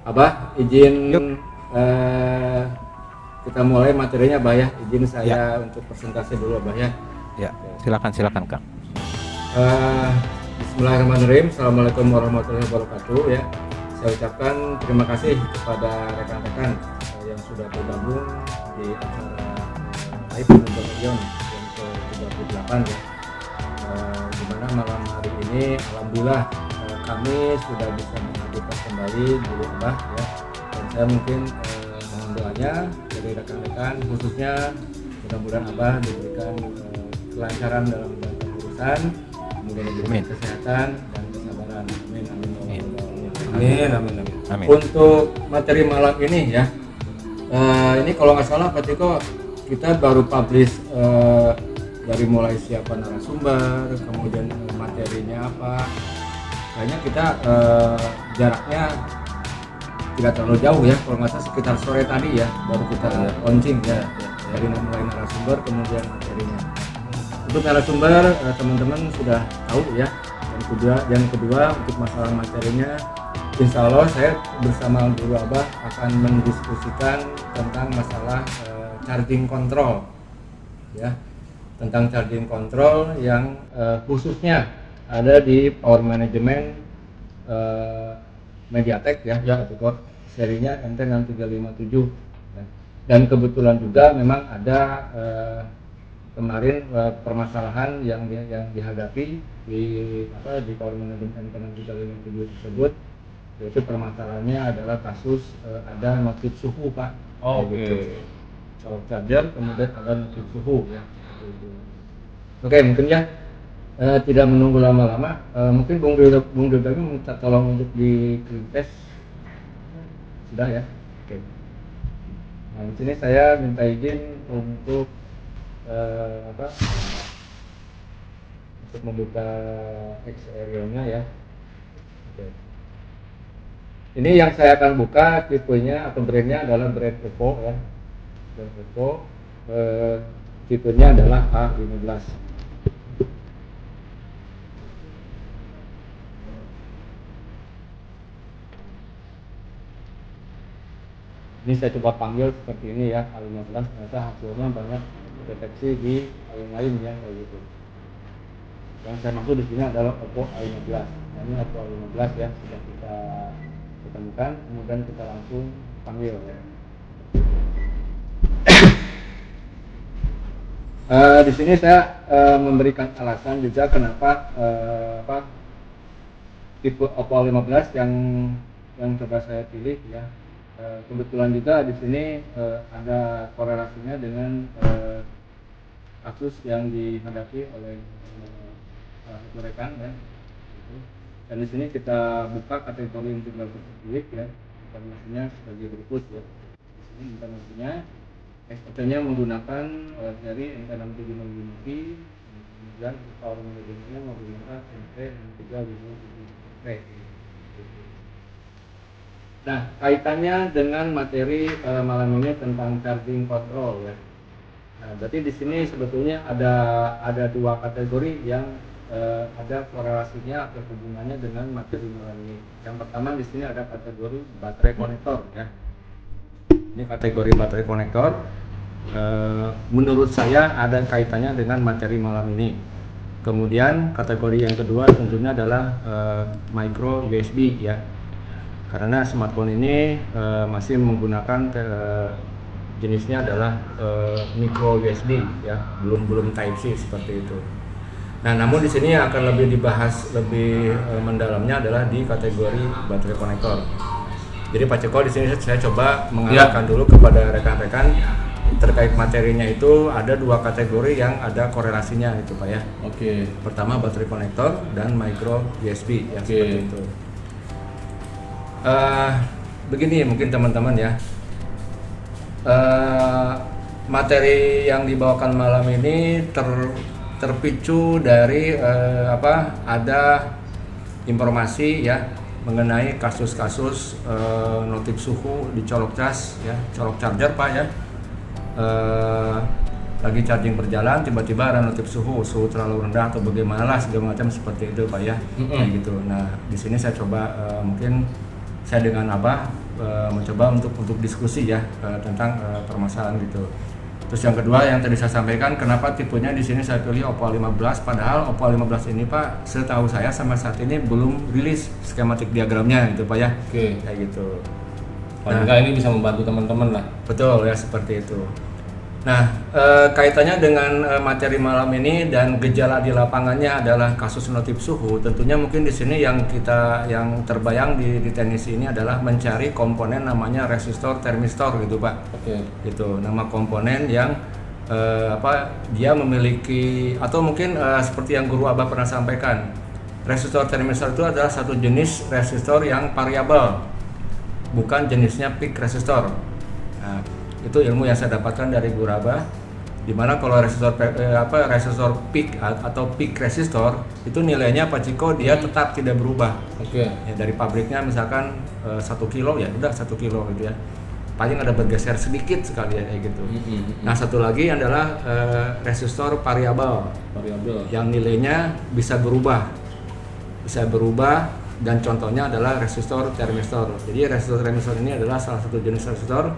Abah izin kita mulai materinya Abah ya. Izin saya untuk presentasi dulu Abah ya. Ya, silakan Kang. Bismillahirrahmanirrahim. Assalamualaikum warahmatullahi wabarakatuh ya. Saya ucapkan terima kasih kepada rekan-rekan yang sudah bergabung di acara Live Region yang ke-38 ya. Di mana malam hari ini alhamdulillah kami sudah bisa menghadirkan kembali dulu Abah ya. Dan saya mungkin mohon doanya dari rekan-rekan, khususnya mudah-mudahan Abah diberikan kelancaran dalam urusan, kemudian diberikan kesehatan dan kesabaran. Amin. Untuk materi malam ini ya, ini kalau nggak salah Pak Tiko kita baru publish dari mulai siapa narasumber, kemudian materinya apa. Kayaknya kita jaraknya tidak terlalu jauh ya, kalau nggak salah sekitar sore tadi ya baru kita launching ya, dari mulai narasumber kemudian materinya. Untuk narasumber teman-teman sudah tahu ya. Yang kedua untuk masalah materinya, insya Allah saya bersama Guru Abah akan mendiskusikan tentang masalah charging control ya, tentang charging control yang khususnya ada di power management MediaTek ya, serinya MT6357 dan kebetulan juga memang ada kemarin permasalahan yang dihadapi di power management MT6357 tersebut, yaitu permasalahannya adalah kasus ada notif suhu Pak. Gitu. Colok charger kemudian ada notif suhu ya. Oke, mungkin ya tidak menunggu lama-lama, mungkin Bung Dudami minta tolong untuk di screen test. Sudah ya. Oke. Nah, di sini saya minta izin untuk untuk membuka X-Aerial-nya ya. Oke. Ini yang saya akan buka tipenya atau brandnya adalah brand Evo ya. Brand Evo, tipenya adalah A15. Ini saya coba panggil seperti ini ya, A15, ternyata hasilnya banyak deteksi di yang lain ya, kayak gitu. Yang saya maksud di sini adalah Oppo A15. Nah, ini Oppo A15 ya, sudah kita ketemukan, kemudian kita langsung panggil ya. Di sini saya memberikan alasan juga kenapa tipe Oppo A15 yang coba saya pilih ya. Kebetulan juga di sini ada korelasinya dengan kasus yang dihadapi oleh satu rekan ya. Dan di sini kita buka kategori integral publik ya, informasinya sebagai berikut ya. Di sini informasinya SPT-nya menggunakan seri MT6755P, kemudian power management-nya menggunakan MT6357P. Nah, kaitannya dengan materi malam ini tentang charging control ya. Nah, berarti di sini sebetulnya ada dua kategori yang ada korelasinya atau hubungannya dengan materi malam ini. Yang pertama di sini ada kategori baterai konektor ya. Ini kategori baterai konektor. Menurut saya ada kaitannya dengan materi malam ini. Kemudian kategori yang kedua tentunya adalah micro USB ya. Karena smartphone ini masih menggunakan jenisnya adalah micro USB ya, belum Type C seperti itu. Nah, namun di sini yang akan lebih dibahas lebih mendalamnya adalah di kategori baterai konektor. Jadi Pak Ceko di sini saya coba mengarahkan dulu kepada rekan-rekan terkait materinya itu ada dua kategori yang ada korelasinya itu Pak ya. Oke. Pertama baterai konektor dan micro USB ya, seperti itu. Begini mungkin teman-teman ya, materi yang dibawakan malam ini terpicu dari ada informasi ya mengenai kasus-kasus notif suhu di colok cas ya, colok charger Pak ya, lagi charging berjalan tiba-tiba ada notif suhu terlalu rendah atau bagaimana lah segala macam seperti itu Pak ya. Kayak gitu. Nah di sini saya coba mungkin saya dengan Abah mencoba untuk diskusi ya tentang permasalahan gitu. Terus yang kedua yang tadi saya sampaikan, kenapa tipenya di sini saya pilih Oppo A15, padahal Oppo A15 ini Pak, setahu saya sampai saat ini belum rilis skematik diagramnya gitu Pak ya. Oke. Kayak gitu. Paling nggak ini bisa membantu teman-teman lah. Betul ya, seperti itu. Nah, kaitannya dengan materi malam ini dan gejala di lapangannya adalah kasus notif suhu. Tentunya mungkin di sini yang terbayang di teknisi ini adalah mencari komponen namanya resistor termistor gitu Pak. Oke. Gitu, nama komponen yang dia memiliki atau mungkin seperti yang Guru Abah pernah sampaikan, resistor termistor itu adalah satu jenis resistor yang variabel, bukan jenisnya peak resistor. Nah, itu ilmu yang saya dapatkan dari Guru Abah, dimana kalau resistor peak atau peak resistor itu nilainya Pak Ciko dia tetap tidak berubah. Oke. Ya, dari pabriknya misalkan 1 kilo ya udah 1 kilo gitu ya, paling ada bergeser sedikit sekali ya kayak gitu. Nah satu lagi adalah resistor variabel yang nilainya bisa berubah dan contohnya adalah resistor termistor. Jadi resistor termistor ini adalah salah satu jenis resistor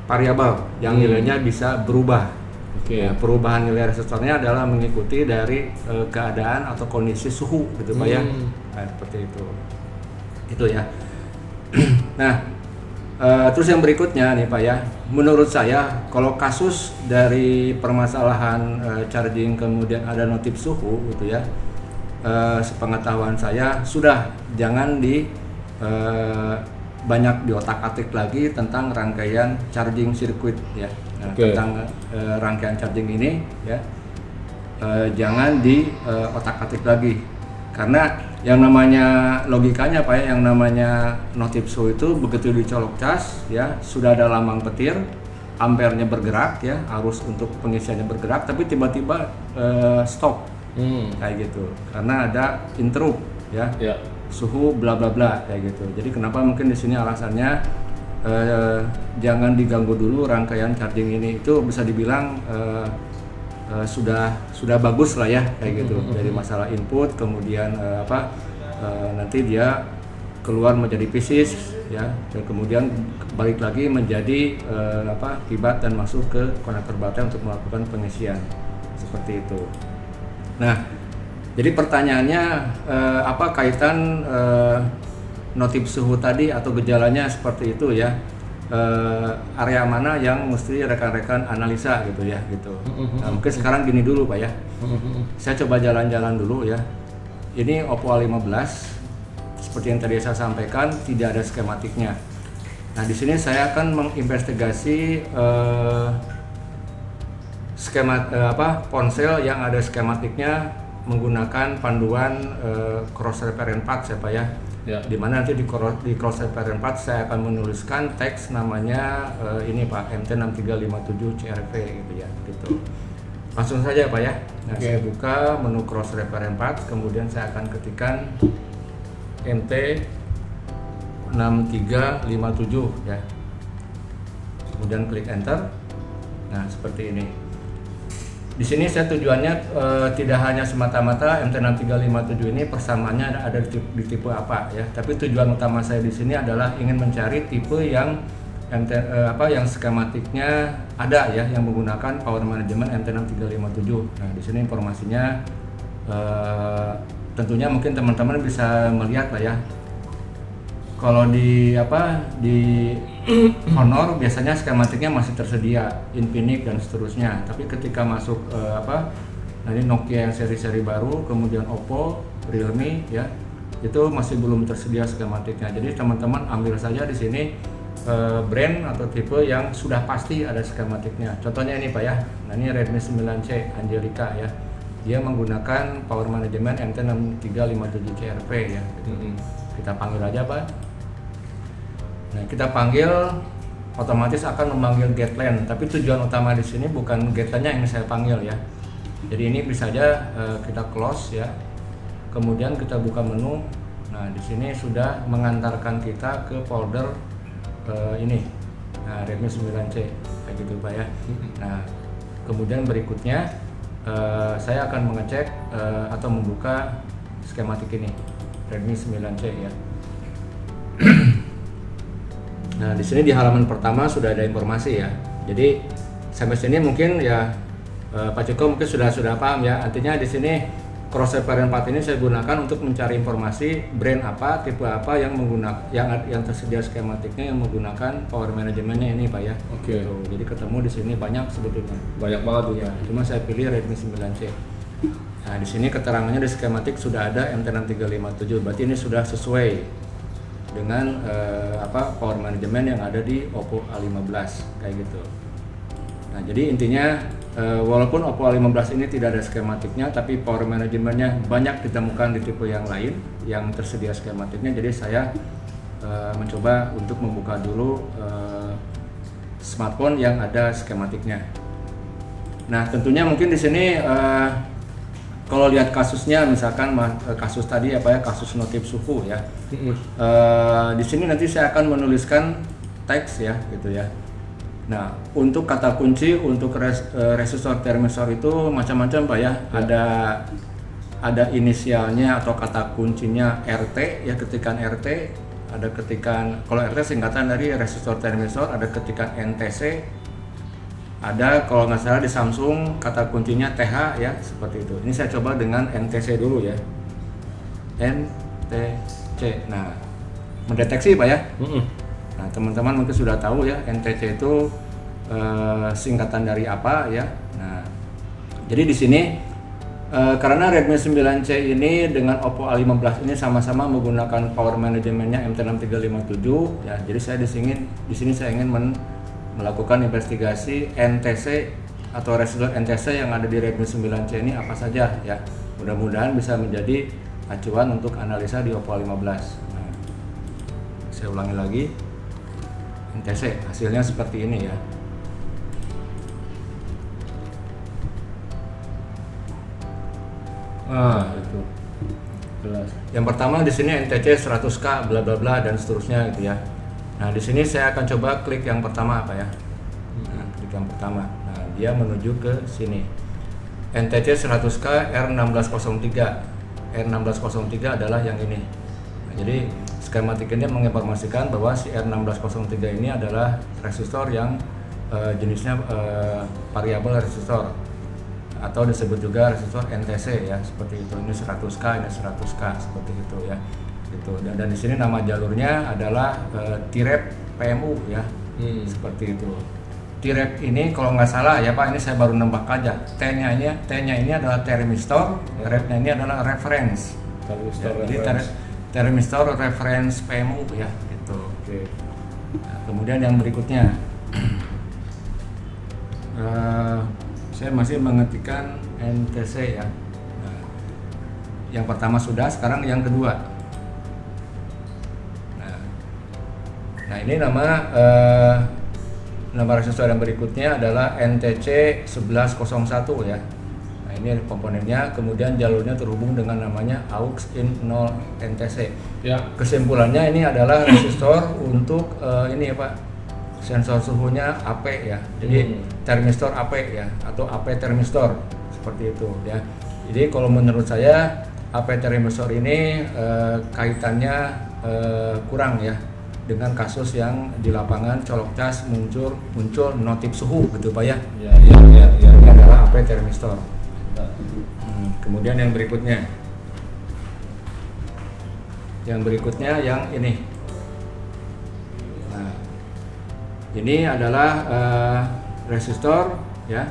variabel yang nilainya bisa berubah. Oke. Ya, perubahan nilai resistornya adalah mengikuti dari keadaan atau kondisi suhu gitu Pak ya. Nah, seperti itu. Itu ya. Nah, terus yang berikutnya nih Pak ya. Menurut saya kalau kasus dari permasalahan charging kemudian ada notif suhu gitu ya. Sepengetahuan saya sudah jangan banyak diotak-atik lagi tentang rangkaian charging circuit ya. Nah, tentang rangkaian charging ini ya, jangan diotak-atik lagi, karena yang namanya logikanya Pak ya, yang namanya notif suhu itu begitu dicolok cas ya, sudah ada lambang petir, ampernya bergerak ya, arus untuk pengisiannya bergerak, tapi tiba-tiba stop kayak gitu, karena ada interrupt ya. Suhu bla bla bla kayak gitu. Jadi kenapa mungkin di sini alasannya jangan diganggu dulu rangkaian charging ini, itu bisa dibilang sudah bagus lah ya kayak gitu. Dari masalah input kemudian nanti dia keluar menjadi pieces ya, dan kemudian balik lagi menjadi kibat dan masuk ke konektor baterai untuk melakukan pengisian seperti itu. Nah, jadi pertanyaannya apa kaitan notif suhu tadi atau gejalanya seperti itu ya, area mana yang mesti rekan-rekan analisa gitu ya gitu. Nah, mungkin sekarang gini dulu Pak ya, saya coba jalan-jalan dulu ya. Ini Oppo A15 seperti yang tadi saya sampaikan tidak ada skematiknya. Nah di sini saya akan menginvestigasi ponsel yang ada skematiknya menggunakan panduan cross reference path ya Pak ya. Dimana nanti di cross reference path saya akan menuliskan teks namanya ini Pak, MT6357 CRV gitu ya gitu. Langsung saja Pak ya. Nah, saya buka menu cross reference path, kemudian saya akan ketikkan MT6357 ya. Kemudian klik enter. Nah, seperti ini. Di sini saya tujuannya tidak hanya semata-mata MT6357 ini persamaannya ada di tipe apa ya, tapi tujuan utama saya di sini adalah ingin mencari tipe yang yang skematiknya ada ya, yang menggunakan power management MT6357. Nah, di sini informasinya tentunya mungkin teman-teman bisa melihat lah ya. Kalau di Honor biasanya skematiknya masih tersedia, Infinix dan seterusnya. Tapi ketika masuk ini Nokia yang seri-seri baru, kemudian Oppo, Realme ya, itu masih belum tersedia skematiknya. Jadi teman-teman ambil saja di sini brand atau tipe yang sudah pasti ada skematiknya. Contohnya ini Pak ya. Nah, ini Redmi 9C Angelica ya. Dia menggunakan power management MT6357 CRV ya. Kita panggil aja Pak. Nah, kita panggil, otomatis akan memanggil getLAN, tapi tujuan utama di sini bukan getLAN-nya yang saya panggil ya. Jadi ini bisa aja kita close ya. Kemudian kita buka menu. Nah, di sini sudah mengantarkan kita ke folder ini. Nah, Redmi 9C kayak gitu Pak ya. Nah, Kemudian berikutnya saya akan mengecek atau membuka skematik ini Redmi 9C ya. Nah, di sini di halaman pertama sudah ada informasi ya. Jadi sampai sini mungkin ya Pak Ciko mungkin sudah paham ya. Artinya di sini Crosshair Variant 4 ini saya gunakan untuk mencari informasi brand apa, tipe apa yang menggunakan yang tersedia skematiknya yang menggunakan power manajemennya ini Pak ya. Oke. Gitu. Jadi ketemu di sini banyak sebetulnya. Banyak banget tuh Ya, cuma saya pilih Redmi 9C. Nah, di sini keterangannya di skematik sudah ada MT6357. Berarti ini sudah sesuai dengan power management yang ada di Oppo A15 kayak gitu. Nah, jadi intinya walaupun Oppo A15 ini tidak ada skematiknya, tapi power manajemennya banyak ditemukan di tipe yang lain yang tersedia skematiknya. Jadi saya mencoba untuk membuka dulu smartphone yang ada skematiknya. Nah, tentunya mungkin di sini kalau lihat kasusnya, misalkan kasus tadi kasus notif suhu ya. Di sini nanti saya akan menuliskan teks ya, gitu ya. Nah, untuk kata kunci untuk resistor termistor itu macam-macam Pak ya. Ada inisialnya atau kata kuncinya RT ya, ketikan RT. Ada ketikan, kalau RT singkatan dari resistor termistor, ada ketikan NTC. Ada kalau nggak salah di Samsung kata kuncinya TH ya, seperti itu. Ini saya coba dengan NTC dulu ya. NTC. Nah, mendeteksi Pak ya. Nah, teman-teman mungkin sudah tahu ya, NTC itu singkatan dari apa ya. Nah, jadi di sini karena Redmi 9C ini dengan Oppo A15 ini sama-sama menggunakan power manajemennya MT6357 ya. Jadi saya di sini saya ingin melakukan investigasi NTC atau resistor NTC yang ada di Redmi 9C ini apa saja ya. Mudah-mudahan bisa menjadi acuan untuk analisa di Oppo A15. Nah, saya ulangi lagi. NTC hasilnya seperti ini ya. Itu jelas. Yang pertama di sini NTC 100K bla bla bla dan seterusnya gitu ya. Nah, di sini saya akan coba klik yang pertama apa ya. Nah, klik yang pertama. Nah, dia menuju ke sini. NTC 100K R1603. R1603 adalah yang ini. Nah, jadi skematik ini menginformasikan bahwa si R1603 ini adalah resistor yang jenisnya variabel resistor atau disebut juga resistor NTC ya, seperti itu. Ini 100K, ini 100K seperti itu ya. Gitu. Dan di sini nama jalurnya adalah T-Rep PMU ya. Seperti itu. T-Rep ini kalau nggak salah ya Pak, ini saya baru nembak aja. T-nya ini adalah termistor, Rep-nya ini adalah reference. Jadi termistor reference PMU ya gitu. Oke. Nah, kemudian yang berikutnya saya masih mengetikkan NTC ya. Nah, yang pertama sudah, sekarang yang kedua. Nah, ini nama resistor yang berikutnya adalah NTC 1101 ya. Nah, ini komponennya, kemudian jalurnya terhubung dengan namanya AUX in 0 NTC. Ya. Kesimpulannya ini adalah resistor untuk ini ya Pak, sensor suhunya AP ya. Jadi termistor AP ya, atau AP termistor seperti itu ya. Jadi kalau menurut saya AP termistor ini kaitannya kurang ya dengan kasus yang di lapangan colok cas muncul notif suhu gitu Pak ya. Ya. Ini adalah AP termistor. Kemudian yang berikutnya yang ini. Nah, ini adalah resistor ya,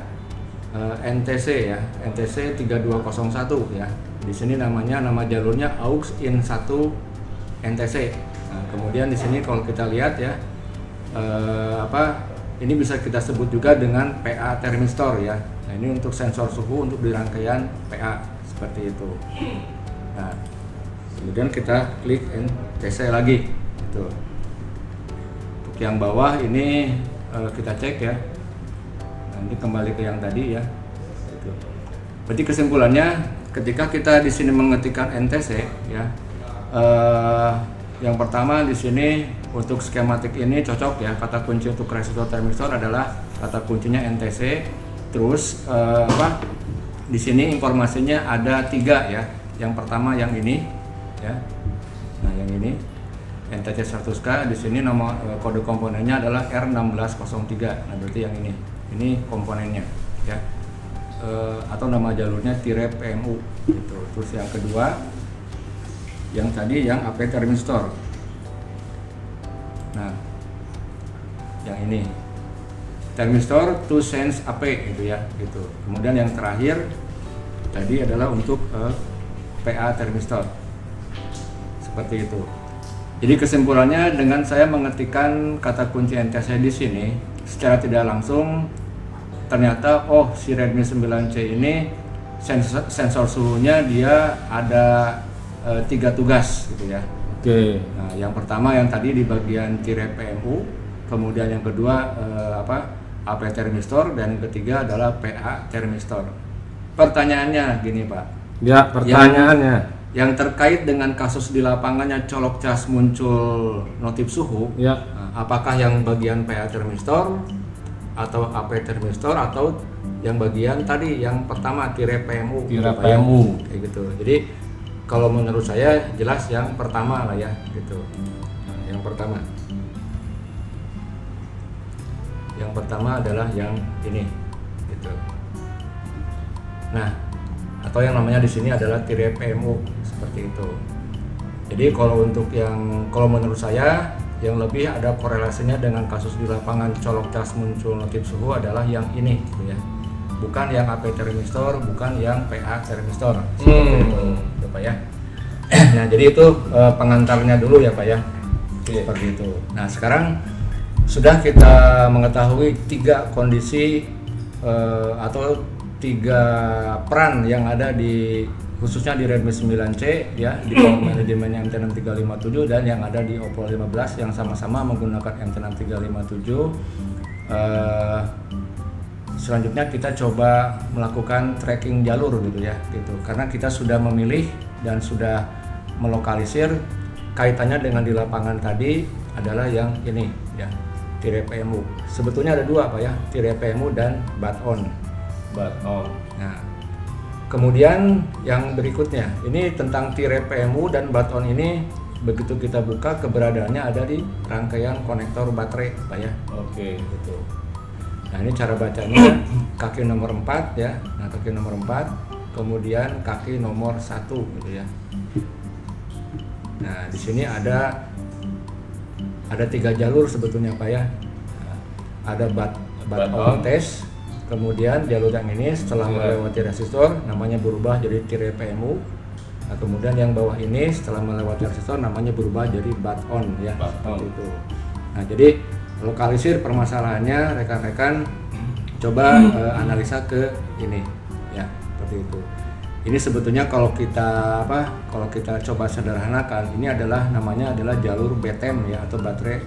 NTC ya, NTC 3201 ya. Di sini nama jalurnya AUX in 1 NTC. Nah, kemudian di sini kalau kita lihat ya, ini bisa kita sebut juga dengan PA termistor ya. Nah, ini untuk sensor suhu untuk di rangkaian PA seperti itu. Nah, kemudian kita klik NTC lagi gitu. Untuk yang bawah ini kita cek ya. Nanti kembali ke yang tadi ya. Gitu. Berarti kesimpulannya ketika kita di sini mengetikkan NTC ya, yang pertama di sini untuk skematik ini cocok ya, kata kunci untuk resistor termistor adalah kata kuncinya NTC, Terus di sini informasinya ada 3 ya. Yang pertama yang ini ya. Nah, yang ini NTC 100K, di sini nomor kode komponennya adalah R1603. Nah, berarti yang ini. Ini komponennya ya. Atau nama jalurnya -PMU gitu. Terus yang kedua yang tadi yang AP thermistor. Nah, yang ini thermistor to sense AP gitu ya gitu. Kemudian yang terakhir tadi adalah untuk PA thermistor. Seperti itu. Jadi kesimpulannya dengan saya mengetikkan kata kunci NTC di sini secara tidak langsung ternyata si Redmi 9C ini sensor suhunya dia ada 3 tugas gitu ya. Oke. Nah, yang pertama yang tadi di bagian -PMU, kemudian yang kedua AP thermistor, dan yang ketiga adalah PA thermistor. Pertanyaannya gini Pak. Ya, pertanyaannya. Yang terkait dengan kasus di lapangannya colok cas muncul notif suhu, Ya. apakah yang bagian PA thermistor atau AP thermistor atau yang bagian tadi yang pertama -PMU, -PMU. kayak gitu. Jadi kalau menurut saya jelas yang pertama lah ya gitu. Nah, yang pertama. Yang pertama adalah yang ini gitu. Nah, atau yang namanya di sini adalah -PMU seperti itu. Jadi kalau menurut saya yang lebih ada korelasinya dengan kasus di lapangan colok cas muncul notif suhu adalah yang ini gitu ya. Bukan yang AP thermistor, bukan yang PA thermistor. Gitu, Pak ya. Nah, jadi itu pengantarnya dulu ya Pak ya. Seperti itu. Nah, sekarang sudah kita mengetahui 3 kondisi atau 3 peran yang ada khususnya di Redmi 9C ya, di power manajemennya MT6357 dan yang ada di Oppo 15 yang sama-sama menggunakan MT6357. Selanjutnya kita coba melakukan tracking jalur gitu ya gitu, karena kita sudah memilih dan sudah melokalisir kaitannya dengan di lapangan tadi adalah yang ini ya, -PMU. Sebetulnya ada 2 Pak ya, -PMU dan BAT-ON. Nah, kemudian yang berikutnya ini tentang -PMU dan BAT-ON ini, begitu kita buka keberadaannya ada di rangkaian konektor baterai Pak ya. Oke. Gitu. Nah, ini cara bacanya kaki nomor 4 ya. Nah, kaki nomor 4, kemudian kaki nomor 1 gitu ya. Nah, di sini ada 3 jalur sebetulnya Pak ya. Nah, ada BAT-ON test, kemudian jalur yang ini setelah melewati resistor namanya berubah jadi -PMU. Nah, kemudian yang bawah ini setelah melewati resistor namanya berubah jadi BAT-ON ya. Seperti itu. Nah, jadi lokalisir permasalahannya rekan-rekan, coba analisa ke ini ya, seperti itu. Ini sebetulnya kalau kita coba sederhanakan, ini namanya adalah jalur BTEM ya, atau baterai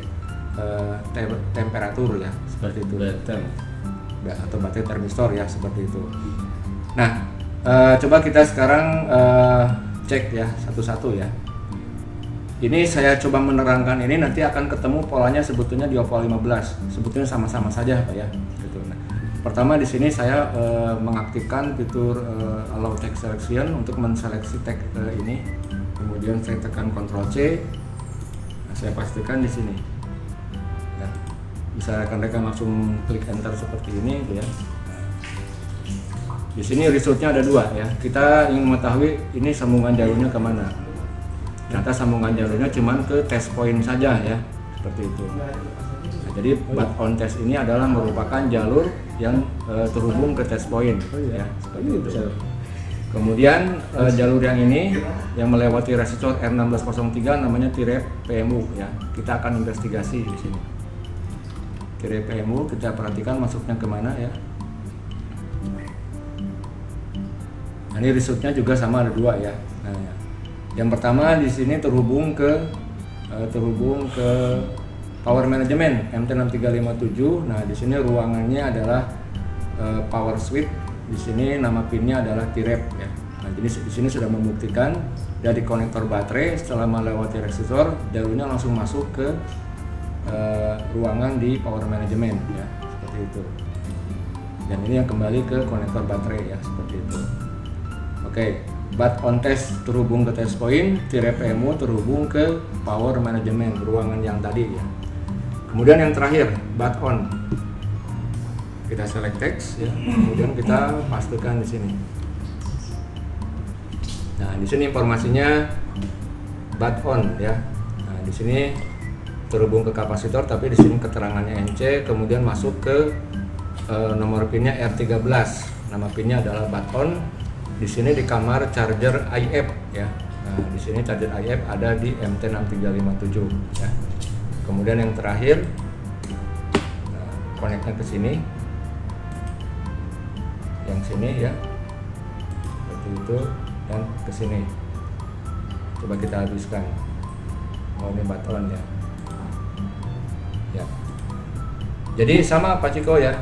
temperatur ya, seperti itu. BTEM atau baterai termistor ya, seperti itu. Nah, coba kita sekarang cek ya satu-satu ya. Ini saya coba menerangkan ini, nanti akan ketemu polanya sebetulnya di Oppo 15. Sebetulnya sama-sama saja Pak ya. Gitu. Nah, pertama di sini saya mengaktifkan fitur Allow Text Selection untuk menseleksi tag ini. Kemudian saya tekan Ctrl C. Nah, saya pastikan di sini. Ya. Bisa rekan-rekan langsung klik enter seperti ini gitu ya. Di sini resultnya ada 2 ya. Kita ingin mengetahui ini sambungan jalurnya kemana. Ternyata sambungan jalurnya cuma ke test point saja ya, seperti itu. Nah, jadi BAT-ON test ini adalah merupakan jalur yang terhubung ke test point ya, seperti itu. Kemudian jalur yang ini yang melewati resistor R1603 namanya -PMU ya. Kita akan investigasi di sini. -PMU kita perhatikan masuknya kemana ya. Nah, ini resultnya juga sama, ada 2 ya. Nah, ya. Yang pertama di sini terhubung ke power management MT6357. Nah, di sini ruangannya adalah power switch. Di sini nama pinnya adalah T-Rep ya. Nah, jadi di sini sudah membuktikan dari konektor baterai setelah melewati resistor, jalurnya langsung masuk ke ruangan di power management ya, seperti itu. Dan ini yang kembali ke konektor baterai ya, seperti itu. Oke, bat on test terhubung ke test point, tirai PMU terhubung ke power management ruangan yang tadi ya. Kemudian yang terakhir, bat on. Kita select text ya, kemudian kita pastikan di sini. Nah, di sini informasinya bat on ya. Nah, di sini terhubung ke kapasitor, tapi di sini keterangannya NC, kemudian masuk ke nomor pinnya R13. Nama pinnya adalah bat on. Di sini di kamar charger IF ya. Nah, di sini charger IF ada di MT6357 ya. Kemudian yang terakhir, koneknya ke sini. Yang sini ya. Seperti itu dan ke sini. Coba kita habiskan. Oh, ini baton ya. Ya. Jadi sama Pak Ciko ya.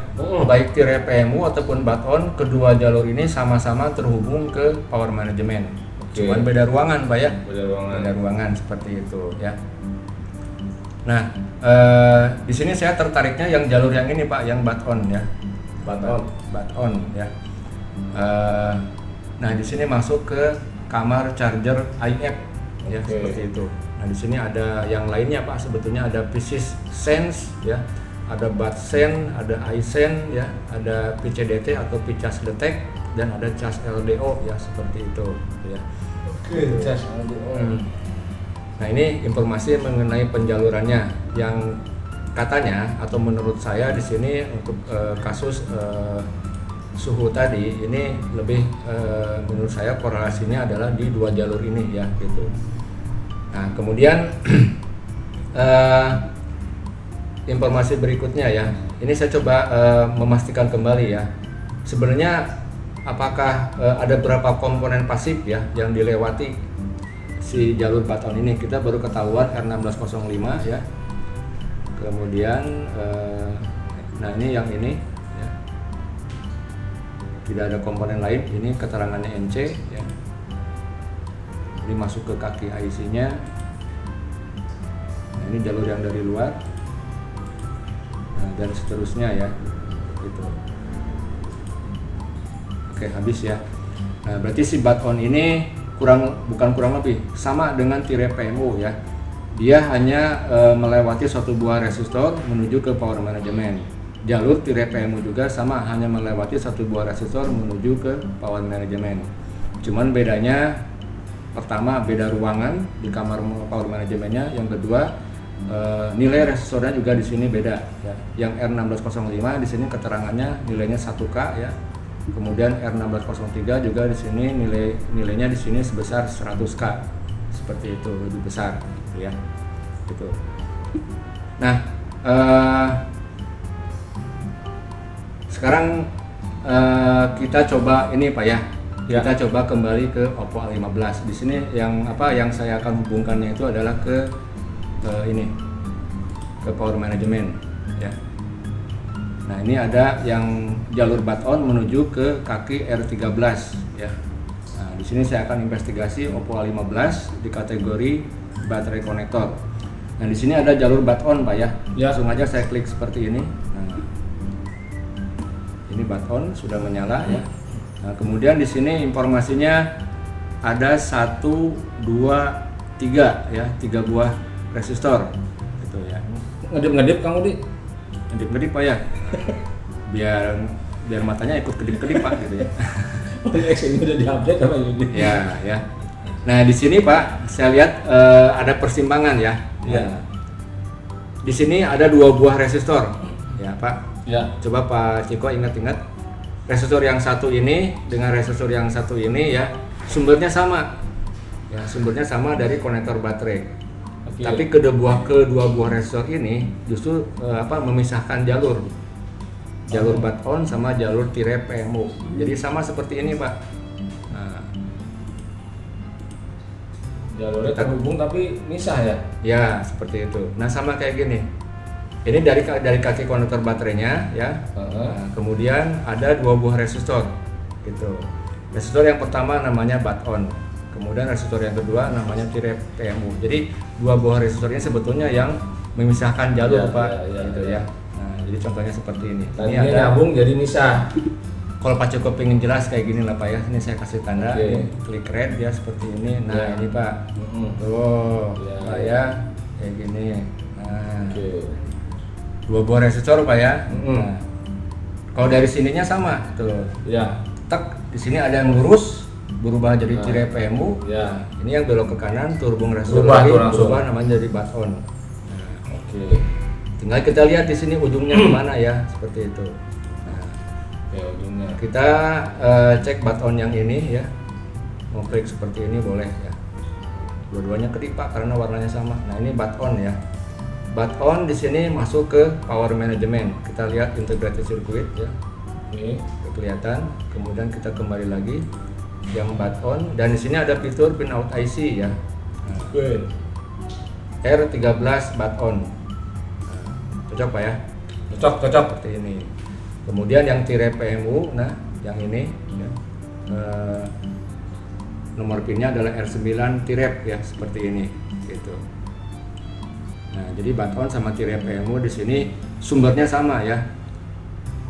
Baik tirai PMU ataupun baton, kedua jalur ini sama-sama terhubung ke power management. Cuman beda ruangan, Pak ya. Beda ruangan seperti itu ya. Nah, di sini saya tertariknya yang jalur yang ini Pak, yang baton ya. Baton ya. Nah, di sini masuk ke kamar charger IF ya, seperti itu. Nah, di sini ada yang lainnya Pak, sebetulnya ada pieces sense ya, ada bat sense, ada iSense ya, ada PCDT atau Picas Detect, dan ada cas LDO ya, seperti itu ya. Oke, cas LDO. Nah, ini informasi mengenai penjalurannya yang katanya atau menurut saya di sini untuk kasus suhu tadi ini lebih menurut saya korelasinya adalah di dua jalur ini ya gitu. Nah, kemudian informasi berikutnya ya, ini saya coba memastikan kembali ya, sebenarnya apakah ada berapa komponen pasif ya yang dilewati si jalur baton ini. Kita baru ketahuan R1605 ya, kemudian nah ini yang ini ya, tidak ada komponen lain, ini keterangannya NC ya. Ini masuk ke kaki IC nya. Nah, ini jalur yang dari luar, nah, dan seterusnya ya gitu. Oke, habis ya. Nah, berarti si baton ini bukan kurang lebih sama dengan tirai PMU ya. Dia hanya melewati suatu buah resistor menuju ke power management. Jalur tirai PMU juga sama, hanya melewati satu buah resistor menuju ke power management. Cuman bedanya, pertama beda ruangan di kamar power managementnya, yang kedua nilai resistornya juga di sini beda ya. Yang R1605 di sini keterangannya nilainya 1K ya. Kemudian R1603 juga di sini nilainya di sini sebesar 100K. Seperti itu, lebih besar gitu ya. Gitu. Nah, sekarang kita coba ini Pak ya. Kita coba kembali ke Oppo A15. Di sini yang saya akan hubungkannya itu adalah ke ini, ke power management ya. Nah, ini ada yang jalur baton menuju ke kaki R13 ya. Nah, di sini saya akan investigasi Oppo A15 di kategori baterai konektor. Nah, di sini ada jalur baton Pak ya. Langsung aja saya klik seperti ini. Nah, ini baton sudah menyala ya. Nah, kemudian di sini informasinya ada 1, 2, 3 ya, 3 buah resistor gitu ya. Ngedip kamu di Ngedip Pak ya. biar matanya ikut kedip-kedip Pak gitu ya. Oh, ini udah diupdate apa ini? Ya. Nah, di sini Pak, saya lihat ada persimpangan ya. Ya. Di sini ada 2 buah resistor. Ya, Pak. Ya. Coba Pak Ciko ingat-ingat. Resistor yang satu ini dengan resistor yang satu ini ya, sumbernya sama. Ya, sumbernya sama dari konektor baterai. Oke. Tapi kedua buah resistor ini justru memisahkan jalur baton sama jalur tirai PMU. Jadi sama seperti ini Pak. Nah, jalurnya terhubung tapi misah ya? Ya seperti itu. Nah, sama kayak gini. Ini dari kaki konektor baterainya ya. Nah, kemudian ada 2 buah resistor gitu. Resistor yang pertama namanya baton. Kemudian resistor yang kedua namanya tirai PMU. Jadi 2 buah resistor ini sebetulnya yang memisahkan jalur Pak gitu ya. Nah, jadi contohnya seperti ini. Tadinya nyambung jadi misah. Kalau Pak Cukup pengen jelas kayak gini lah Pak ya. Ini saya kasih tanda, Oke. ini klik red ya seperti ini. Nah Ya. ini Pak, tuh Pak ya, kayak gini. Nah, dua buah resistor Pak ya. Nah, kalau dari sininya sama tuh. Ya. Tek, di sini ada yang lurus berubah jadi tirai PMU. Ya. Ini yang belok ke kanan turbung resistor Berubah lagi tuh langsung. berubah namanya jadi baton. Nah, Oke. tinggal kita lihat di sini ujungnya kemana ya, seperti itu. Nah, Oke, ujungnya. kita cek baton yang ini ya, mau klik seperti ini boleh ya. Dua-duanya kedip Pak karena warnanya sama. Nah ini baton ya. Baton di sini masuk ke power management. Kita lihat integrated circuit ya. Oke. Kelihatan. Kemudian kita kembali lagi yang baton dan di sini ada fitur pin out IC ya. Nah, Oke. R13 baton. Nah, cocok Pak ya. Cocok. Seperti ini. Kemudian yang tirai PMU, nah yang ini ya, nomor pinnya adalah R9 tirep ya seperti ini gitu. Nah jadi baton sama tirai PMU di sini sumbernya sama ya,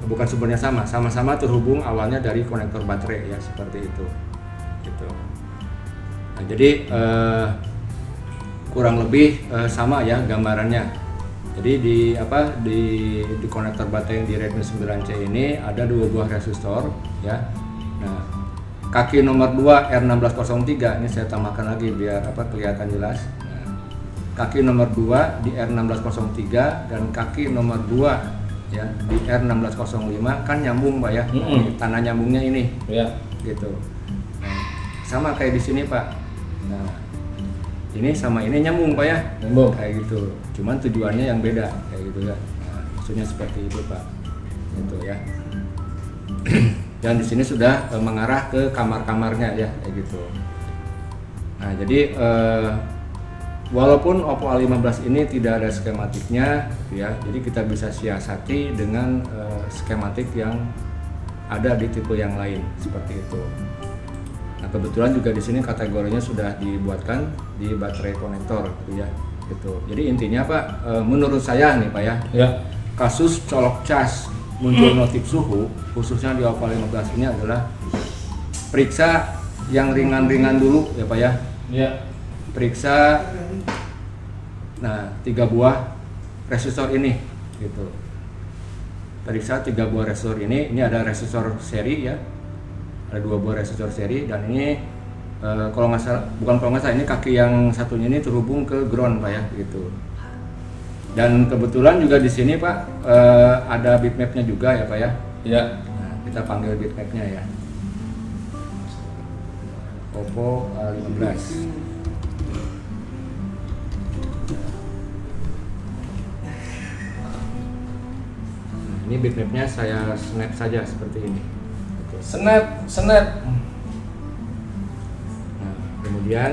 bukan sumbernya sama-sama terhubung awalnya dari konektor baterai ya seperti itu gitu. Nah jadi kurang lebih sama ya gambarannya. Jadi di konektor baterai yang di Redmi 9C ini ada dua buah resistor ya. Nah, kaki nomor 2 R1603 ini saya tambahkan lagi biar kelihatan jelas. Nah, kaki nomor 2 di R1603 dan kaki nomor 2 ya di R1605 kan nyambung Pak ya. Nah, tanah nyambungnya ini. Ya. Gitu. Nah, sama kayak di sini Pak. Nah, ini sama ini nyambung Pak ya, Nyambung. kayak gitu. Cuman tujuannya yang beda kayak gitu ya. Nah, maksudnya seperti itu Pak, gitu ya. Dan di sini sudah mengarah ke kamar-kamarnya ya, kayak gitu. Nah jadi walaupun Oppo A15 ini tidak ada skematiknya, ya, jadi kita bisa siasati dengan skematik yang ada di tipe yang lain seperti itu. Nah kebetulan juga di sini kategorinya sudah dibuatkan di baterai konektor gitu ya, gitu. Jadi intinya Pak, menurut saya nih Pak ya, kasus colok cas muncul notif suhu khususnya di Oppo A15 ini adalah periksa yang ringan-ringan dulu ya Pak ya. Iya. Periksa, nah 3 buah resistor ini gitu. Periksa 3 buah resistor ini ada resistor seri ya. Ada 2 buah resistor seri dan ini kalau nggak salah ini kaki yang satunya ini terhubung ke ground Pak ya gitu. Dan kebetulan juga di sini Pak ada bitmapnya juga ya Pak ya. Iya. Nah, kita panggil bitmapnya ya. Oppo A15. Nah, ini bitmapnya saya snap saja seperti ini. Snap. Nah, kemudian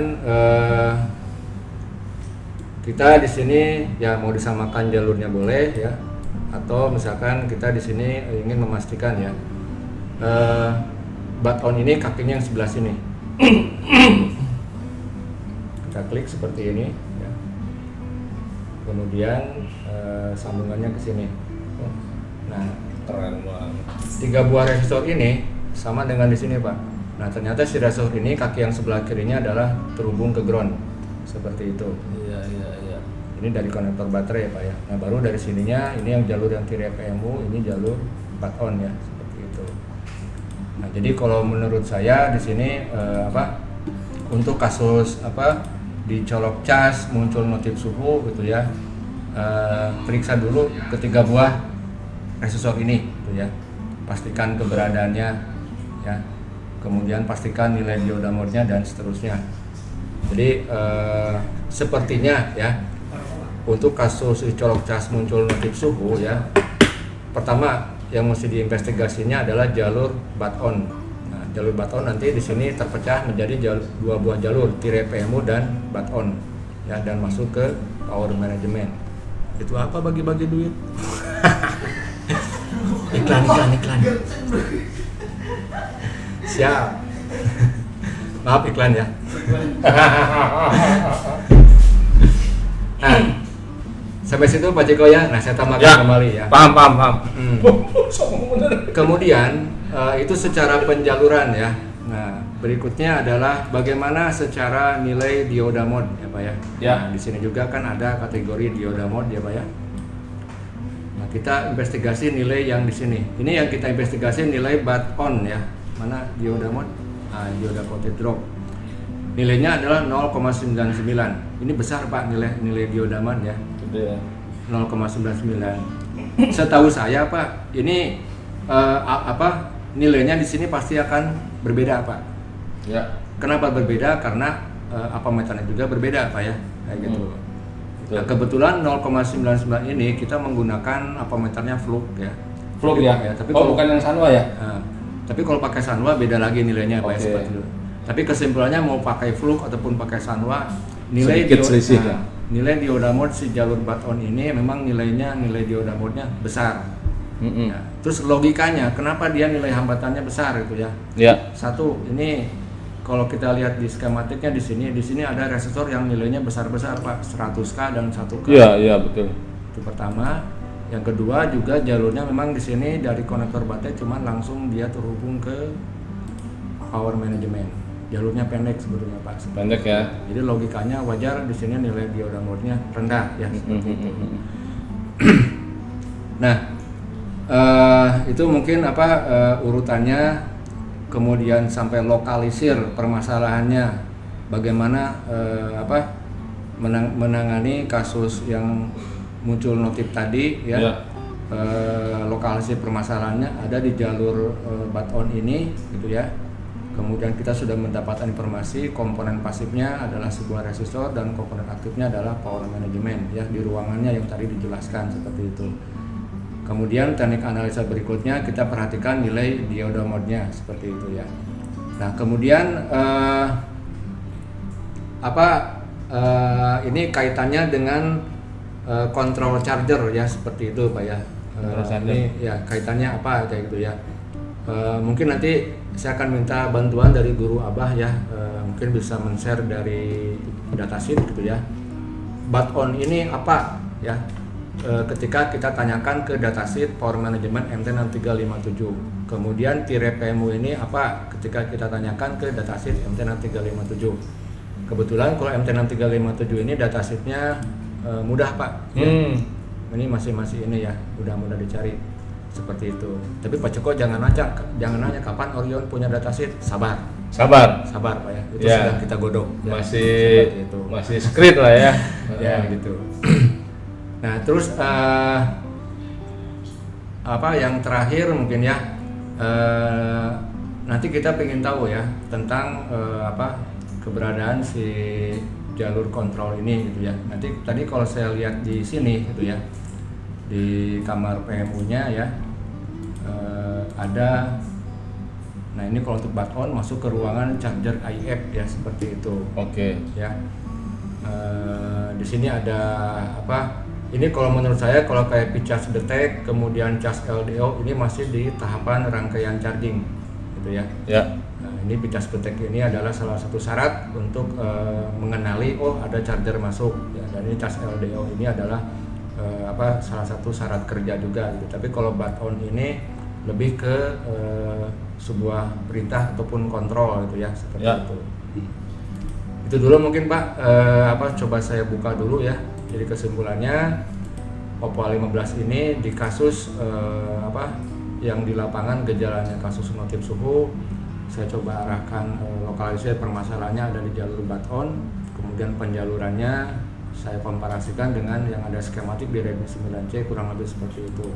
kita di sini ya mau disamakan jalurnya boleh ya, atau misalkan kita di sini ingin memastikan ya baton ini kakinya yang sebelah sini. Kita klik seperti ini ya. Kemudian sambungannya ke sini. Nah, Keren banget. 3 buah resistor ini sama dengan di sini Pak. Nah ternyata si resistor ini kaki yang sebelah kirinya adalah terhubung ke ground seperti itu. Iya. Ini dari konektor baterai ya Pak ya. Nah baru dari sininya ini yang jalur yang tirai PMU, ini jalur baton ya seperti itu. Nah jadi kalau menurut saya di sini untuk kasus dicolok cas muncul notif suhu gitu ya, periksa dulu ketiga buah resistor ini gitu ya. Pastikan keberadaannya ya. Kemudian pastikan nilai dioda mode-nya dan seterusnya. Jadi sepertinya ya untuk kasus colok cas muncul notif suhu ya, pertama yang mesti diinvestigasinya adalah jalur baton. Nah, jalur baton nanti di sini terpecah menjadi 2 buah jalur, tirai PMU dan baton ya, dan masuk ke power management. Itu apa bagi-bagi duit? iklan. Siap. Maaf iklan ya. Nah, Sampai situ Pak Ciko ya. Nah, saya tambahkan Ya. kembali ya. Paham. Kemudian itu secara penjaluran ya. Nah, berikutnya adalah bagaimana secara nilai dioda mode ya Pak ya. Ya. Nah, di sini juga kan ada kategori dioda mode ya Pak ya. Nah, kita investigasi nilai yang di sini. Ini yang kita investigasi nilai bat on ya. Mana dioda mode? Nah, dioda voltage drop. Nilainya adalah 0,99. Ini besar Pak nilai dioda mode ya. Gitu ya. 0,99. Setahu saya Pak, ini nilainya di sini pasti akan berbeda Pak. Ya. Kenapa berbeda? Karena meternya juga berbeda Pak ya, kayak gitu. Betul. Nah, kebetulan 0,99 ini kita menggunakan meternya fluk ya. Fluk ya. Tapi Oh, bukan yang Sanwa ya? Tapi kalau pakai Sanwa beda lagi nilainya Pak ya, Oke. seperti itu. Tapi kesimpulannya mau pakai fluk ataupun pakai Sanwa, nilai Sedikit selisih ya. nilai dioda mode si jalur bat-on ini memang nilai dioda mode-nya besar. Ya. Terus logikanya kenapa dia nilai hambatannya besar gitu ya? Ya. Satu, ini kalau kita lihat di skematiknya di sini ada resistor yang nilainya besar-besar Pak, 100K dan 1K. Iya, betul. Itu pertama. Yang kedua juga jalurnya memang di sini dari konektor baterai cuman langsung dia terhubung ke power management. Jalurnya pendek sebetulnya Pak. Pendek ya. Jadi logikanya wajar di sini nilai dioda mode-nya rendah ya seperti itu. Nah, itu mungkin urutannya, kemudian sampai lokalisir permasalahannya, bagaimana menangani kasus yang muncul notif tadi ya. Lokalisir permasalahannya ada di jalur bat-on ini gitu ya. Kemudian kita sudah mendapatkan informasi komponen pasifnya adalah sebuah resistor dan komponen aktifnya adalah power management ya, di ruangannya yang tadi dijelaskan seperti itu. Kemudian teknik analisa berikutnya kita perhatikan nilai dioda mode-nya seperti itu ya. Nah, kemudian ini kaitannya dengan control charger ya, seperti itu Pak ya. Ini ya kaitannya apa kayak gitu ya. Mungkin nanti saya akan minta bantuan dari guru Abah ya, mungkin bisa men-share dari datasheet gitu ya. Bat-on ini apa ya? Ketika kita tanyakan ke datasheet power management MT6357. Kemudian T-Rep PMU ini apa? Ketika kita tanyakan ke datasheet MT6357. Kebetulan kalau MT6357 ini datasheetnya mudah Pak. Ya. Ini masih ini ya, mudah dicari. Seperti itu. Tapi Pak Ceko jangan nanya kapan Orion punya datasheet. Sabar Pak ya. Itu Ya. sedang kita godok. Ya. Masih skrip lah ya. Ya gitu. Nah terus yang terakhir mungkin ya, nanti kita pengen tahu ya tentang keberadaan si jalur kontrol ini gitu ya. Nanti tadi kalau saya lihat di sini gitu ya, di kamar PMU-nya ya, ada. Nah ini kalau untuk bat-on masuk ke ruangan charger IF ya, seperti itu. Oke. Ya. Di sini ada ini kalau menurut saya kalau kayak charge detect kemudian charge LDO ini masih di tahapan rangkaian charging gitu ya. Ya. Nah, ini charge detect ini adalah salah satu syarat untuk mengenali ada charger masuk ya. Dan ini charge LDO ini adalah salah satu syarat kerja juga gitu. Tapi kalau bat-on ini lebih ke sebuah perintah ataupun kontrol gitu ya, seperti itu. Itu dulu mungkin Pak, coba saya buka dulu ya. Jadi kesimpulannya Oppo A15 ini di kasus yang di lapangan gejalanya kasus notif suhu, saya coba arahkan lokalisir permasalahannya ada di jalur bat-on, kemudian penjalurannya saya komparasikan dengan yang ada skematik di Redmi 9C, kurang lebih seperti itu.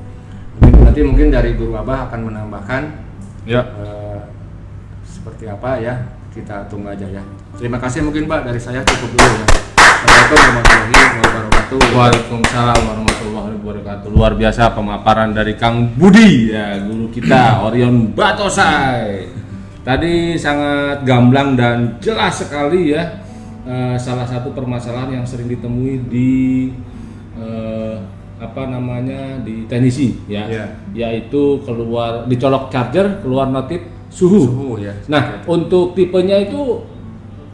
Nanti mungkin dari Guru Abah akan menambahkan seperti apa ya, kita tunggu aja ya. Terima kasih mungkin Pak, dari saya cukup dulu ya. Assalamualaikum warahmatullahi wabarakatuh. Waalaikumsalam warahmatullahi wabarakatuh. Luar biasa pemaparan dari Kang Budi ya, guru kita Orion Batosai. Tadi sangat gamblang dan jelas sekali ya. Salah satu permasalahan yang sering ditemui di di teknisi ya, yaitu dicolok charger keluar notif suhu. Ya. Nah, untuk tipenya itu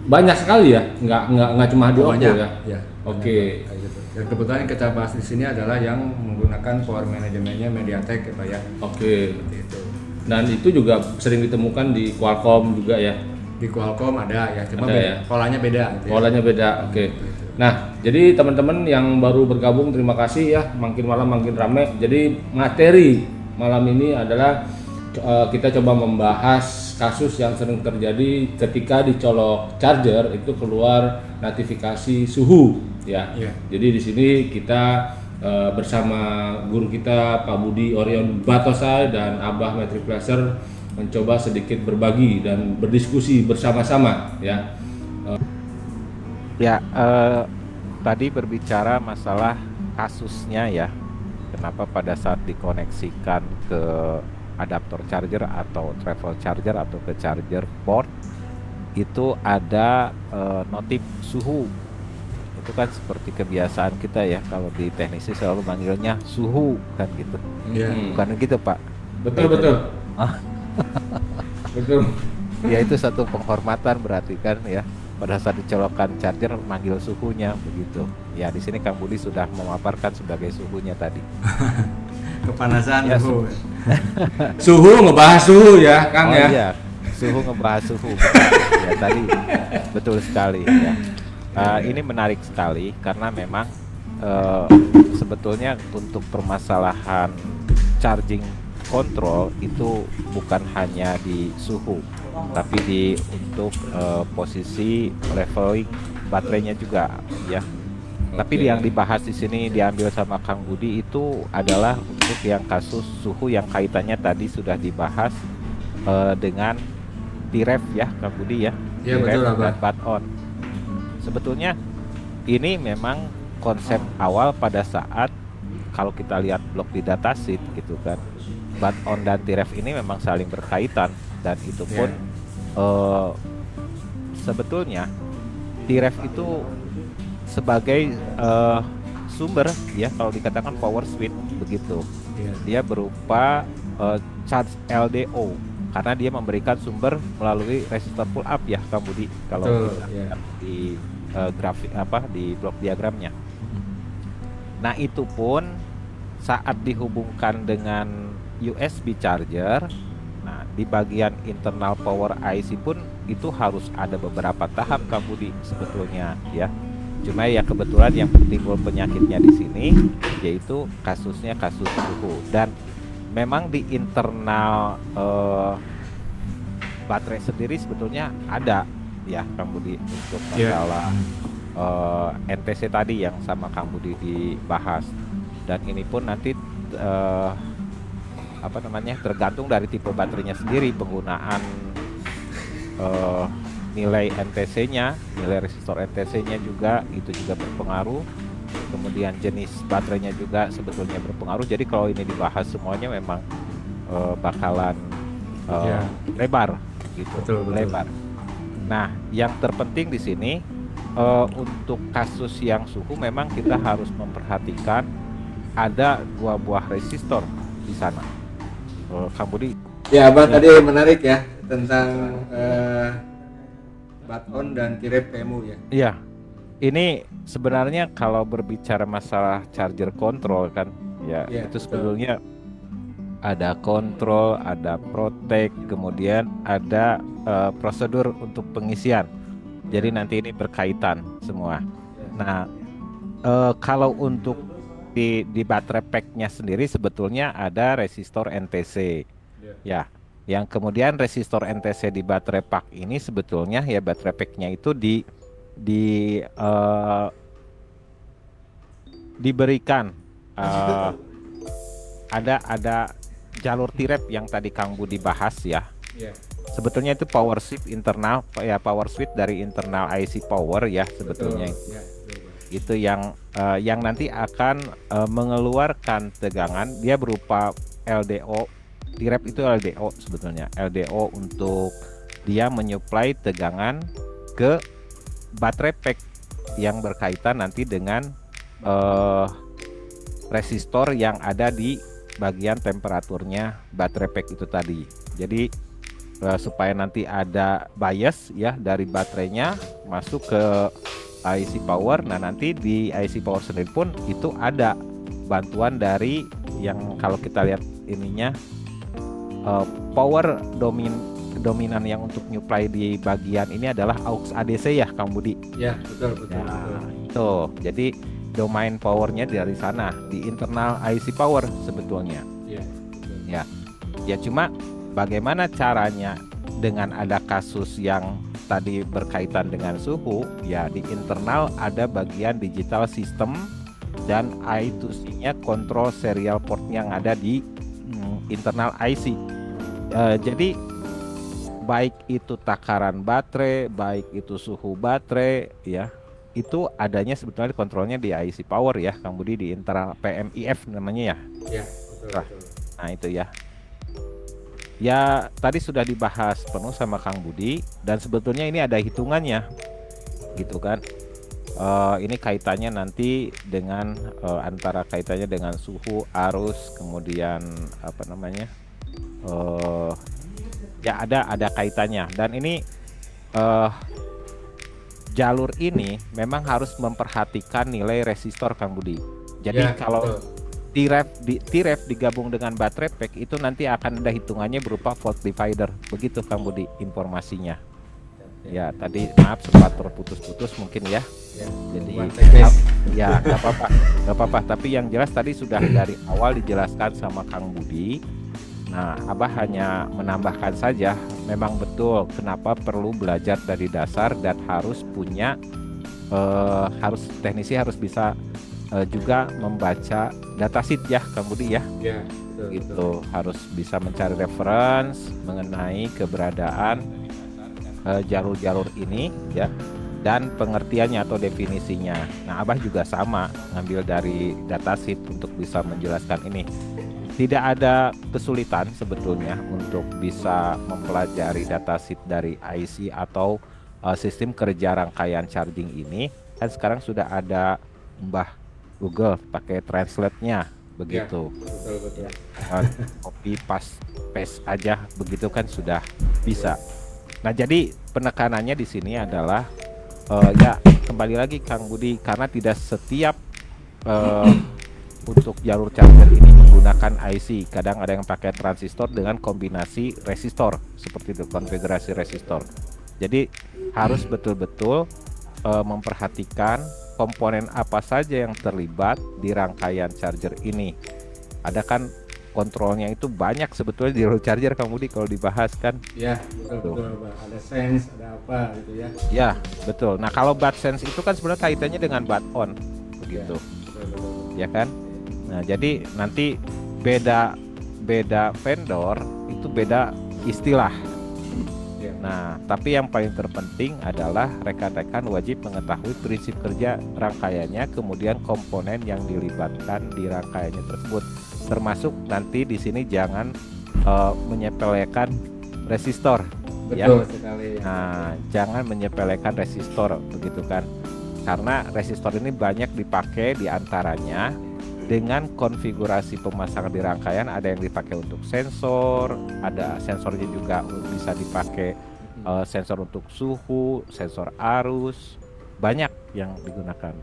banyak sekali ya, nggak cuma di Oppo banyak ya. ya. Oke. Kayak gitu. Dan kebetulan yang kita bahas di sini adalah yang menggunakan power manajemennya MediaTek ya Pak ya. Oke. Seperti itu. Dan itu juga sering ditemukan di Qualcomm juga ya. Di Qualcomm ada ya, cuma Ada ya. polanya beda gitu ya. Polanya beda. Oke. Nah, jadi teman-teman yang baru bergabung terima kasih ya. Makin malam makin rame. Jadi materi malam ini adalah kita coba membahas kasus yang sering terjadi ketika dicolok charger itu keluar notifikasi suhu ya. Iya. Jadi di sini kita bersama guru kita Pak Budi Orion Batosai dan Abah Matric Placer mencoba sedikit berbagi dan berdiskusi bersama-sama ya. Ya, tadi berbicara masalah kasusnya ya. Kenapa pada saat dikoneksikan ke adaptor charger atau travel charger atau ke charger port itu ada notif suhu. Itu kan seperti kebiasaan kita ya, kalau di teknisi selalu manggilnya suhu kan gitu. Iya. Bukan gitu Pak? Betul. Ah. Betul. Ya itu satu penghormatan berarti kan ya. Pada saat dicolokkan charger manggil suhunya begitu. Ya di sini Kang Budi sudah memaparkan sebagai suhunya tadi. Kepanasan Ya, suhu. Suhu ngebahas suhu ya, Kang Oh ya. iya, suhu ngebahas suhu. Betul. Ya tadi betul sekali ya. Ini menarik sekali karena memang sebetulnya untuk permasalahan charging control itu bukan hanya di suhu, tapi untuk posisi leveling baterainya juga ya. Tapi yang dibahas di sini diambil sama Kang Budi itu adalah untuk yang kasus suhu yang kaitannya tadi sudah dibahas dengan T-ref ya Kang Budi ya. Iya, T-ref betul, Abah. dan baton. Sebetulnya ini memang konsep awal pada saat kalau kita lihat blok di datasheet gitu kan. Baton dan T-ref ini memang saling berkaitan dan itu pun sebetulnya T-ref itu sebagai sumber ya, kalau dikatakan power switch begitu. Iya. Dia berupa charge LDO karena dia memberikan sumber melalui resistor pull up ya Kang Budi kalau Betul, kita iya. lihat di grafik di blok diagramnya. Nah itu pun saat dihubungkan dengan USB charger, nah di bagian internal power IC pun itu harus ada beberapa tahap Kang Budi sebetulnya ya. Cuma ya kebetulan yang timbul penyakitnya di sini yaitu kasusnya kasus suhu, dan memang di internal baterai sendiri sebetulnya ada ya Kang Budi untuk masalah NTC tadi yang sama Kang Budi dibahas, dan ini pun nanti tergantung dari tipe baterainya sendiri, penggunaan nilai NTC-nya, nilai resistor NTC-nya juga itu juga berpengaruh. Kemudian jenis baterainya juga sebetulnya berpengaruh. Jadi kalau ini dibahas semuanya memang bakalan lebar gitu, Betul. lebar. Nah, yang terpenting di sini untuk kasus yang suhu memang kita harus memperhatikan ada dua buah resistor di sana. Kang Budi. Ya, Abah tadi menarik ya tentang baton dan T-ref PMU ya. Iya, ini sebenarnya kalau berbicara masalah charger control kan, ya Iya, itu betul. sebetulnya ada kontrol, ada protect, kemudian ada prosedur untuk pengisian. Jadi nanti ini berkaitan semua. Nah, kalau untuk di baterai pack-nya sendiri sebetulnya ada resistor NTC, ya. Yang kemudian resistor NTC di baterai pack ini sebetulnya ya baterai pack-nya itu diberikan ada jalur T-ref yang tadi Kang Budi bahas ya. Sebetulnya itu power switch internal ya, power switch dari internal IC power ya sebetulnya. Itu yang nanti akan mengeluarkan tegangan, dia berupa LDO. T-ref itu LDO sebetulnya. LDO untuk dia menyuplai tegangan ke baterai pack yang berkaitan nanti dengan resistor yang ada di bagian temperaturnya baterai pack itu tadi. Jadi supaya nanti ada bias ya dari baterainya masuk ke IC power. Nah nanti di IC power sendiri pun itu ada bantuan dari yang kalau kita lihat ininya power dominan yang untuk nyuplai di bagian ini adalah aux ADC ya Kang Budi. Ya, betul betul. Ya, betul. itu. Jadi domain powernya dari sana di internal IC power sebetulnya. Ya, betul. Ya cuma bagaimana caranya dengan ada kasus yang tadi berkaitan dengan suhu, ya di internal ada bagian digital system dan I2C-nya kontrol serial port yang ada di internal IC. Jadi baik itu takaran baterai, baik itu suhu baterai, ya itu adanya sebetulnya kontrolnya di IC power ya, Kang Budi, di internal PMIF namanya ya. Ya, betul, betul. Nah itu ya. Ya tadi sudah dibahas penuh sama Kang Budi dan sebetulnya ini ada hitungannya, gitu kan. Ini kaitannya nanti dengan antara kaitannya dengan suhu, arus, kemudian apa namanya? Ya ada kaitannya dan ini jalur ini memang harus memperhatikan nilai resistor Kang Budi. Jadi Ya, kalau betul. T-ref digabung dengan baterai pack itu nanti akan ada hitungannya berupa volt divider. Begitu Kang Budi informasinya. Ya tadi maaf sempat terputus-putus mungkin ya. Ya, Jadi buat teknis. ya nggak apa-apa. Tapi yang jelas tadi sudah dari awal dijelaskan sama Kang Budi. Nah, Abah hanya menambahkan saja, memang betul kenapa perlu belajar dari dasar dan harus punya, teknisi harus bisa juga membaca datasheet ya, Kang Budi ya. Ya, betul. Gitu, harus bisa mencari reference mengenai keberadaan jalur-jalur ini ya dan pengertiannya atau definisinya. Nah, Abah juga sama ngambil dari datasheet untuk bisa menjelaskan ini. Tidak ada kesulitan sebetulnya untuk bisa mempelajari datasheet dari IC atau sistem kerja rangkaian charging ini. Kan sekarang sudah ada Mbah Google pakai translate-nya begitu. Betul, betul. Copy paste aja begitu kan sudah bisa. Nah, jadi penekanannya di sini adalah ya kembali lagi Kang Budi, karena tidak setiap untuk jalur charger ini menggunakan IC. Kadang ada yang pakai transistor dengan kombinasi resistor seperti itu, konfigurasi resistor. Jadi harus betul-betul memperhatikan komponen apa saja yang terlibat di rangkaian charger ini. Ada kan kontrolnya itu banyak sebetulnya di jalur charger Kang Budi kalau dibahas kan. Ya, betul, betul, Pak. Ada sense, ada apa gitu ya. Ya, betul. Nah, kalau bud sense itu kan sebenarnya kaitannya dengan bud on begitu. Betul, betul. Ya kan? Nah, jadi nanti beda vendor itu beda istilah. Ya. Nah, tapi yang paling terpenting adalah rekan-rekan wajib mengetahui prinsip kerja rangkaiannya, kemudian komponen yang dilibatkan di rangkaiannya tersebut. Termasuk nanti di sini jangan menyepelekan resistor. Betul sekali. Nah, jangan menyepelekan resistor begitu kan. Karena resistor ini banyak dipakai di antaranya dengan konfigurasi pemasangan di rangkaian, ada yang dipakai untuk sensor, ada sensornya juga bisa dipakai sensor untuk suhu, sensor arus, banyak yang digunakan.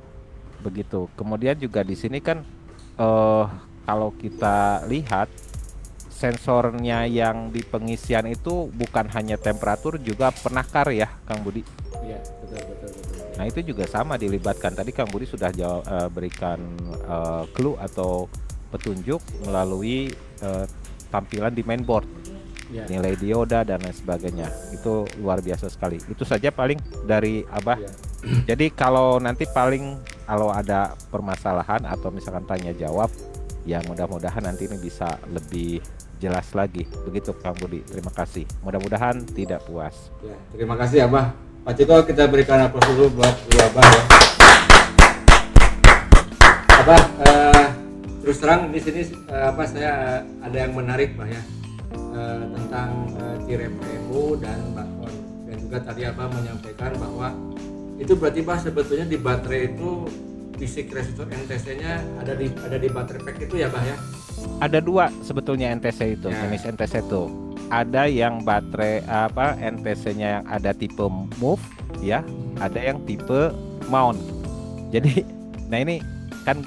Begitu. Kemudian juga di sini kan kalau kita lihat sensornya yang di pengisian itu bukan hanya temperatur, juga penakar ya Kang Budi. Iya, betul. Nah itu juga sama dilibatkan. Tadi Kang Budi sudah berikan clue atau petunjuk melalui tampilan di mainboard, Ya. nilai dioda dan lain sebagainya. Itu luar biasa sekali. Itu saja paling dari Abah. Ya. Jadi kalau nanti kalau ada permasalahan atau misalkan tanya jawab, ya mudah-mudahan nanti ini bisa lebih jelas lagi. Begitu Kang Budi. Terima kasih. Mudah-mudahan tidak puas. Ya, terima kasih Abah. Pak Ciko, kita berikan aplaus dulu buat Bu Abah ya. Abah, terus terang di sini saya ada yang menarik Pak ya, tentang T-ref PMU dan baton. Dan juga tadi Abah menyampaikan bahwa itu berarti Pak sebetulnya di baterai itu fisik resistor NTC-nya ada di baterai pack itu ya Bah ya? Ada dua sebetulnya NTC itu, Ya. jenis NTC itu. ada yang baterai apa NTC-nya yang ada tipe move ya, ada yang tipe mount. Jadi nah ini kan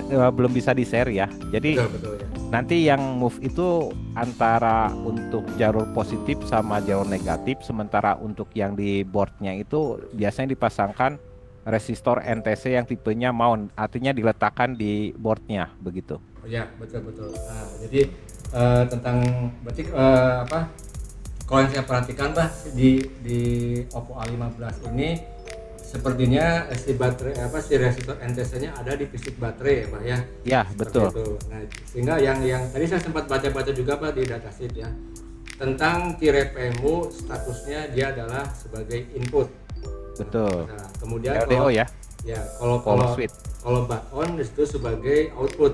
belum bisa di-share ya. Jadi Betul ya. nanti yang move itu antara untuk jalur positif sama jalur negatif, sementara untuk yang di boardnya itu biasanya dipasangkan resistor NTC yang tipenya mount, artinya diletakkan di boardnya begitu. Oh ya, betul. Nah, jadi tentang berarti kalau yang saya perhatikan Bah di Oppo A15 ini sepertinya si baterai si resistor NTC-nya ada di fisik baterai ya Bah ya. Ya, betul. Itu. Nah, sehingga yang tadi saya sempat baca-baca juga Bah di datasheet ya. Tentang T-Rep PMU statusnya dia adalah sebagai input. Betul. Nah, kemudian LDO ya. Ya, kalau Power switch. kalau baton itu sebagai output.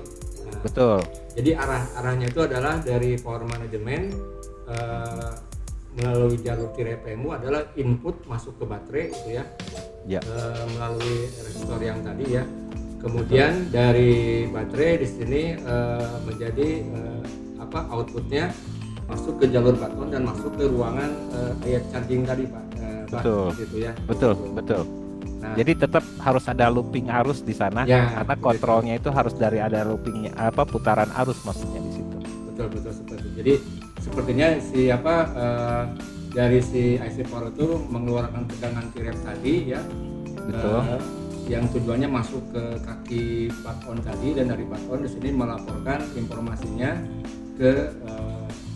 Nah, Betul. jadi arahnya itu adalah dari power management melalui jalur T-Rep PMU adalah input masuk ke baterai itu ya. Ya. Melalui resistor yang tadi ya. Kemudian dari baterai di sini menjadi outputnya masuk ke jalur baton dan masuk ke ruangan ayat charging tadi Pak. Betul. Gitu ya. Betul. Nah, Jadi tetap harus ada looping arus di sana Ya, karena kontrolnya itu harus dari ada loopingnya putaran arus maksudnya di situ. betul seperti itu. Jadi sepertinya dari si IC Power itu mengeluarkan tegangan T-Rep tadi ya. Betul. Yang tujuannya masuk ke kaki baton tadi dan dari baton di sini melaporkan informasinya ke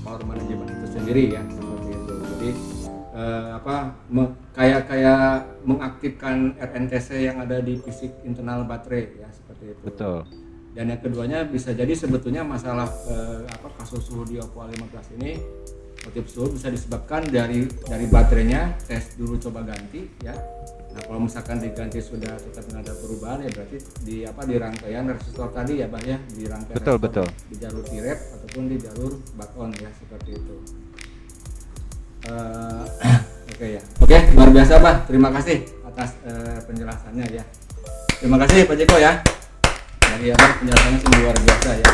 power management itu sendiri ya seperti itu. Jadi kayak mengaktifkan RNTC yang ada di fisik internal baterai ya seperti itu. Betul. Dan yang keduanya bisa jadi sebetulnya masalah kasus suhu di Oppo A15 ini motif suhu bisa disebabkan dari baterainya, tes dulu coba ganti ya. Nah, kalau misalkan diganti sudah tetap ada perubahan ya berarti di rangkaian resistor tadi ya Bah ya, di rangkaian Betul. di jalur T-Rep ataupun di jalur baton ya seperti itu. Oke, luar biasa Bah. Terima kasih atas penjelasannya ya. Terima kasih Pak Jeko ya. Dari penjelasannya sungguh luar biasa ya.